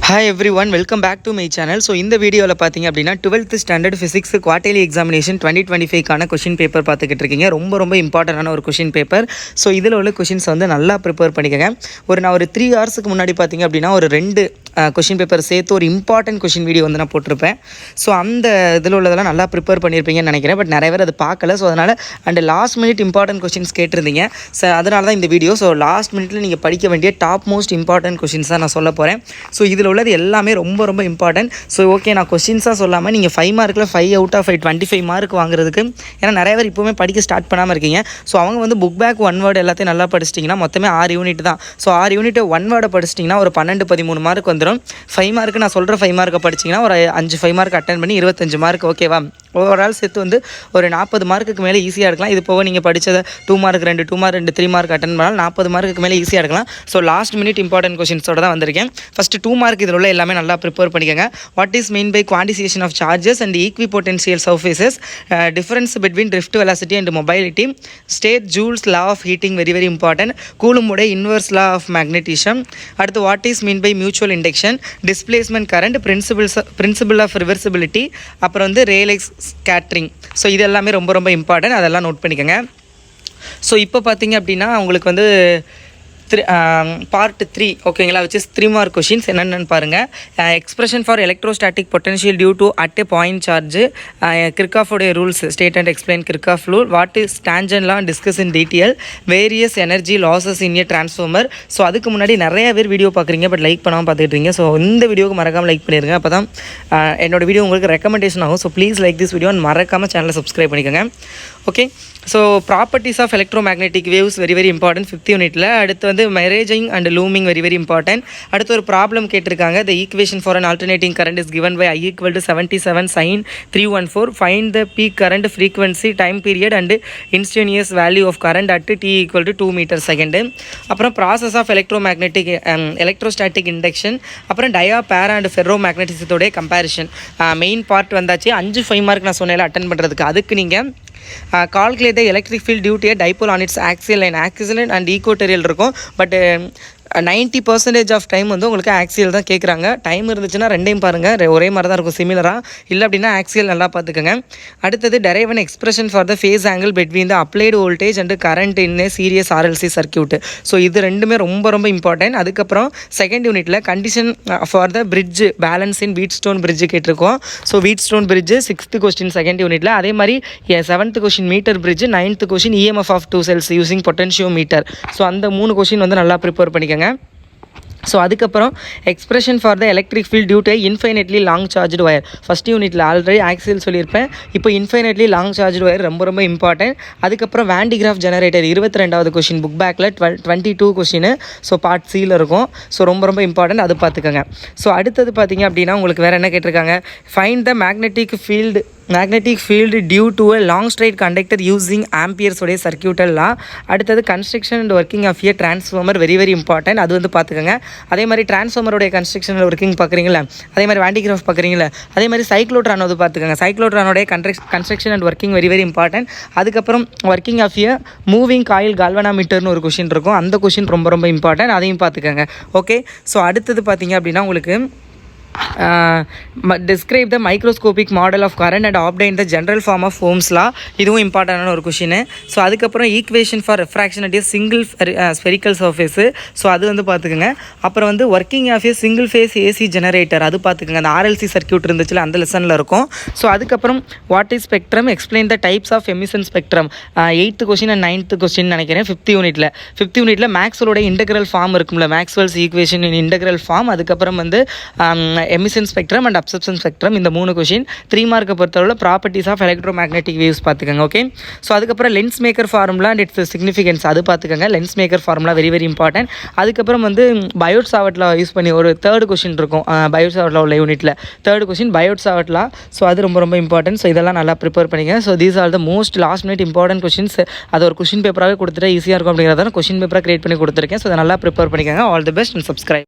Hi everyone, welcome back to my channel. So இந்த வீடியோவில் பார்த்தீங்க அப்படின்னா 12th standard physics quarterly examination 2025க்கான கொஷின் பேப்பர் பார்த்துக்கிட்டு இருக்கீங்க. ரொம்ப இம்பார்ட்டண்டான ஒரு கொஷின் பேப்பர். ஸோ இதில் உள்ள கொஷின்ஸ் வந்து நல்லா ப்ரிப்பேர் பண்ணிக்கோங்க. நான் ஒரு 3 ஹவர்ஸுக்கு முன்னாடி பார்த்தீங்க அப்படின்னா ஒரு 2 கொஷின் பேப்பர் சேர்த்து ஒரு இம்பார்ட்டன்ட் கொஷின் வீடியோ வந்து நான் போட்டிருப்பேன். ஸோ அந்த இதில் உள்ளதெல்லாம் நல்லா ப்ரிப்பேர் பண்ணியிருப்பீங்கன்னு நினைக்கிறேன். பட் நிறைய பேர் அது பார்க்கல. ஸோ அதனால் லாஸ்ட் மினிட் இம்பார்ட்டன்ட் கொஷின்ஸ் கேட்டிருந்தீங்க. ஸோ அதனால தான் இந்த வீடியோ. ஸோ லாஸ்ட் மினிட்ல நீங்கள் படிக்க வேண்டிய டாப் மோஸ்ட் இம்பார்ட்டன்ட் கொஷின்ஸ் தான் நான் சொல்ல போகிறேன். ஸோ இதில் உள்ளது எல்லாமே ரொம்ப இம்பார்ட்டன்ட். ஸோ ஓகே, நான் கொஷின்ஸாக சொல்லாமல் நீங்கள் 5 மார்க்கில் 5 out of 5 25 மார்க் வாங்குறதுக்கு, ஏன்னா நிறைய பேர் இப்போவுமே படிக்க ஸ்டார்ட் பண்ணாமல் இருக்கீங்க. ஸோ அவங்க வந்து புக் பேக் 1 வேர்டு எல்லாத்தையும் நல்லா படிச்சிட்டிங்கன்னா மொத்தமே 6 யூனிட் தான். ஸோ 6 யூனிட் 1 வேர்டை படிச்சிட்டிங்கன்னா ஒரு 12-13 மார்க் வந்துடும். 5 மார்க்கு நான் சொல்கிற 5 மார்க்கை படிச்சிங்கன்னா ஒரு 5 மார்க் அட்டன் பண்ணி 25 மார்க். ஓகேவா? ஓவரால் சேர்த்து வந்து ஒரு 40 மார்க்குக்கு மேலே ஈஸியாக எடுக்கலாம். இது போக நீங்கள் படித்ததை 2 மார்க் 2 மார்க் 2 3 மார்க் அட்டன் பண்ணால் 40 மார்க்குக்கு மேலே ஈஸியாக எடுக்கலாம். ஸோ லாஸ்ட் மினிட் இம்பார்ட்டன்ட் கொஷின்ஸோட தான் வந்திருக்கேன். ஃபஸ்ட்டு 2 மார்க் இதில் உள்ள எல்லாமே நல்லா ப்ரிப்பேர் பண்ணிக்கோங்க. What is mean by quantisation of charges and equipotential surfaces, difference between drift velocity and mobility, state Joule's law of heating very important, கூலும்போட inverse law of magnetism, அடுத்து what is mean by mutual induction, displacement current, principle of reversibility, அப்புறம் வந்து ரேலெக்ஸ் scattering. So இது எல்லாமே ரொம்ப important. அதெல்லாம் note பண்ணிக்கோங்க. So இப்போ பார்த்தீங்க அப்படின்னா உங்களுக்கு வந்து பார்ட் 3 ஓகேங்களா, விச் இஸ் 3 மார்க் கொஷின்ஸ். என்னென்னு பாருங்கள். Expression for electrostatic potential due to at a point charge, கிர்காஃபோடைய rules state and explain Kirchhoff rule, what is tangent law discuss in detail, various energy losses in a transformer. So அதுக்கு முன்னாடி நிறைய பேர் video பார்க்குறீங்க, but like பண்ணாமல் பார்த்துக்கிட்டீங்க. So இந்த வீடியோக்கு மறக்காமல் லைக் பண்ணிடுங்க. அப்போ தான் என்னோட வீடியோ உங்களுக்கு ரெக்கமெண்டேஷன் ஆகும். So please like this video, மறக்காமல் சேனலை சப்ஸ்கிரைப் பண்ணிக்கோங்க. Okay, so properties of electromagnetic waves very important 5th யூனிட்டில். அடுத்து வந்து miraging and looming very important. அடுத்து ஒரு ப்ராப்ளம் கேட்டிருக்காங்க. The equation for an alternating current is given by I = 77 sin 314. Find the peak current, frequency, time period and instantaneous value of current at t = 2 metre second. அப்புறம் process of electrostatic induction, அப்புறம் dia para and ferro மேக்னட்டிசத்தோடைய comparison. Main part வந்தாச்சு. 5 mark நான் சொன்னேன் attend பண்ணுறதுக்கு. அதுக்கு நீங்கள் calculate the electric field due to a dipole on its axial line. Axial line and equatorial இருக்கும். பட் 90% ஆஃப் டைம் வந்து உங்களுக்கு ஆக்சியல் தான் கேட்குறாங்க. டைம் இருந்துச்சுன்னா ரெண்டையும் பாருங்கள், ஒரே மாதிரி தான் இருக்கும் சிமிலராக. இல்லை அப்படின்னா ஆக்சியல் நல்லா பார்த்துக்கோங்க. அடுத்தது derive an expression for the phase angle between the applied voltage and current in a series RLC circuit. So இது ரெண்டுமே ரொம்ப இம்பார்ட்டன்ட். அதுக்கப்புறம் 2nd யூனிட்டில் condition for the bridge balance in Wheatstone bridge கேட்டிருக்கோம். So Wheatstone bridge 6th question 2nd யூனிட்டில். அதே மாதிரி 7th question metre bridge, 9th question EMF of 2 cells using potentiometer. So அந்த 3 கொஸ்டின் வந்து நல்லா ப்ரிப்பேர் பண்ணிக்கோங்க. ஸோ அதுக்கப்புறம் expression for the electric field due to infinitely long charged wire. First யூனிட்டில் already axial சொல்லியிருப்பேன். இப்போ இன்ஃபைனட்லி லாங் சார்ஜ்டு ஒயர் ரொம்ப important. அதுக்கப்புறம் வேண்டிகிராஃப் ஜெனரேட்டர் 22வது கொஸ்டின் புக் பேக்கில் 22 கொஸ்டின். ஸோ பார்ட் சியில் இருக்கும். ஸோ ரொம்ப இம்பார்ட்டன்ட், அது பார்த்துக்கோங்க. ஸோ அடுத்தது பார்த்தீங்க அப்படின்னா உங்களுக்கு வேறு என்ன கேட்டிருக்காங்க. Find the magnetic field due to a long straight conductor using Ampere's உடைய சர்க்கியூட்டல் லா. அடுத்தது construction and working of a transformer very important. அது வந்து பார்த்துக்கோங்க. அதே மாதிரி டிரான்ஸ்ஃபார்மருடைய கன்ஸ்ட்ரக்ஷன் ஒர்க்கிங் பார்க்குறீங்களா, அதே மாதிரி வேண்டிகிராஃப் பார்க்குறீங்களா, அதே மாதிரி சைக்ளோட்ரான் வந்து பார்த்துக்கோங்க. சைக்ளோட்ரானுடைய construction and working very important. அதுக்கப்புறம் working of a moving coil கால்வனாமீட்டர்னு ஒரு கொஷின் இருக்கும். அந்த கொஷின் ரொம்ப இம்பார்ட்டன்ட், அதையும் பார்த்துக்கோங்க. ஓகே, ஸோ அடுத்தது பார்த்தீங்க அப்படின்னா உங்களுக்கு describe the microscopic model of current and obtain the general form of Ohm's law. இதுவும் இம்பார்ட்டண்டான ஒரு கொஷின். ஸோ அதுக்கப்புறம் equation for refraction at a single spherical surface. So அது வந்து பார்த்துக்குங்க. அப்புறம் வந்து working of a single phase AC generator, அது பார்த்துக்குங்க. அந்த RLC சர்க்கியூட் இருந்துச்சுல, அந்த லெசனில் இருக்கும். ஸோ அதுக்கப்புறம் what is spectrum, explain the types of emission spectrum. 8th question and 9th question நினைக்கிறேன் 5th யூனிட்டில் மேக்ஸ்வெலோட இன்டெக்ரல் ஃபார்ம் இருக்கும்ல, Maxwell's equation in integral form. அதுக்கப்புறம் வந்து emission spectrum and absorption spectrum. இந்த 3 கொஷின் 3 மார்க்கை பொறுத்தவரை ப்ராப்பர்ட்டிஸ் ஆஃப் எலக்ட்ரோமேக்னெட்டிக் வேவ்ஸ் பார்த்துக்கோங்க. ஓகே, ஸோ அதுக்கப்புறம் lens maker formula and its significance, அது பார்த்துக்கோங்க. Lens maker formula very important. அதுக்கப்புறம் வந்து பயோட் சாவர்ட்லா யூஸ் பண்ணி ஒரு 3rd கொஷின் இருக்கும் பயோட் சாவர்ட்லா உள்ள யூனிட்டில். 3rd கொஷின் பயோட் சாவர்ட்லா. ஸோ அது ரொம்ப இம்பார்ட்டன்ட். ஸோ இதெல்லாம் நல்லா ப்ரிப்பேர் பண்ணிங்க. So these are the most last minute important questions. அது ஒரு கொஷின் பேப்பராகவே கொடுத்துட்டு ஈஸியாக இருக்கும் அப்படிங்கிறத கொஷின் பேப்பராக கிரியேட் பண்ணி கொடுத்துருக்கேன். ஸோ அதை நல்லா ப்ரிப்பேர் பண்ணிக்கோங்க. All the best and subscribe.